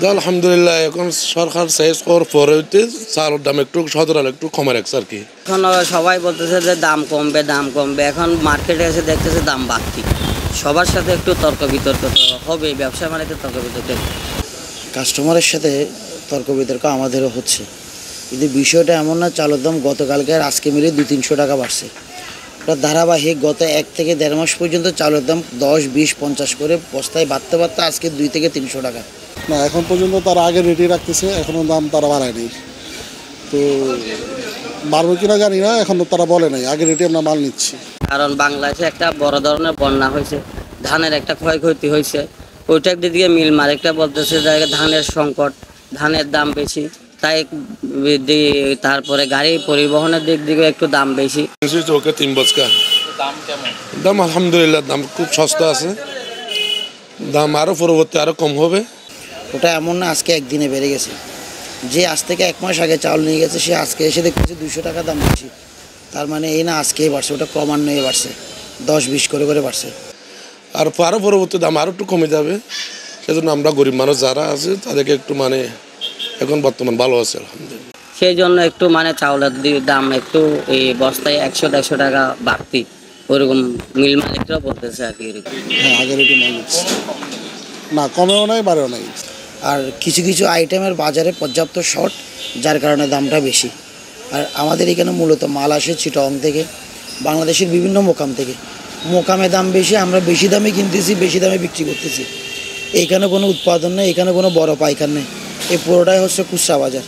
আলহামদুলিল্লাহ এখন সরকার সাইজ করার পরে চালের দাম একটু সদরাল একটু কমে রাখছে আর কি। এখন সবাই বলতেছে যে দাম কমবে, এখন মার্কেটে এসে দেখতেছে দাম বাড়তি। সবার সাথে একটু তর্ক বিতর্ক তো হবে, ব্যবসা মানে তো তর্ক বিতর্ক। কাস্টমারের সাথে তর্ক বিতর্ক আমাদেরও হচ্ছে, কিন্তু বিষয়টা এমন না চালের দাম গতকালকে আর আজকে মিলে 200-300 টাকা বাড়ছে। ওটা ধারাবাহিক গত 1 থেকে 1.5 মাস পর্যন্ত চালের দাম 10, 20, 50 করে বস্তায় বাড়তে বাড়তে আজকে 2 থেকে 300 টাকা। না, এখন পর্যন্ত তারা আগে রেডি রাখতেছে, এখনও দাম তারা বাড়ায়নি। তো বাড়বে কিনা জানি না, এখনও তারা বলে নাই, আগে রেটে আমরা মাল নিচ্ছি। কারণ বাংলাদেশে একটা বড় ধরনের বন্যা হয়েছে, ধানের একটা ক্ষয়ক্ষতি হয়েছে, ওইটার দিকে মিল মালিকটা বলতেছে যে ধানের সংকট, ধানের দাম বেশি, তাই তারপরে গাড়ি পরিবহনের দিক থেকে একটু দাম বেশি। ওকে 3 বছকা দাম আলহামদুলিল্লাহ দাম খুব সস্তা আছে, দাম আরও পরবর্তী আরও কম হবে। ওটা এমন না আজকে একদিনে বেড়ে গেছে, যে আজ থেকে 1 মাস আগে চাউল নিয়ে গেছে সে আজকে এসে দেখতেছে 200 টাকা দাম বেশি। তার মানে এই না আজকেই বাড়ছে, ওটা ক্রমান্বয়ে বাড়ছে, 10-20 করে বাড়ছে। আর আরও পরবর্তী দাম আরও একটু কমে যাবে, সেজন্য আমরা গরিব মানুষ যারা আছে তাদেরকে একটু মানে এখন বর্তমান ভালো আছে আলহামদুলিল্লাহ। সেই জন্য একটু মানে চাউলের দাম একটু এই বস্তায় 100-150 টাকা বাড়তি, ওরকম মিল মালিকরা বলতেছে আর কি। হ্যাঁ, আগে রেটে মাল নিচ্ছি, না কমেও নাই বাড়েও নাই। আর কিছু কিছু আইটেমের বাজারে পর্যাপ্ত শর্ট, যার কারণে দামটা বেশি। আর আমাদের এখানে মূলত মাল আসে চিটং থেকে, বাংলাদেশের বিভিন্ন মোকাম থেকে। মোকামে দাম বেশি, আমরা বেশি দামে কিনতেছি, বেশি দামে বিক্রি করতেছি। এইখানে কোনো উৎপাদন নেই, এখানে কোনো বড় পাইকার নেই, এই পুরোটাই হচ্ছে খুচরা বাজার।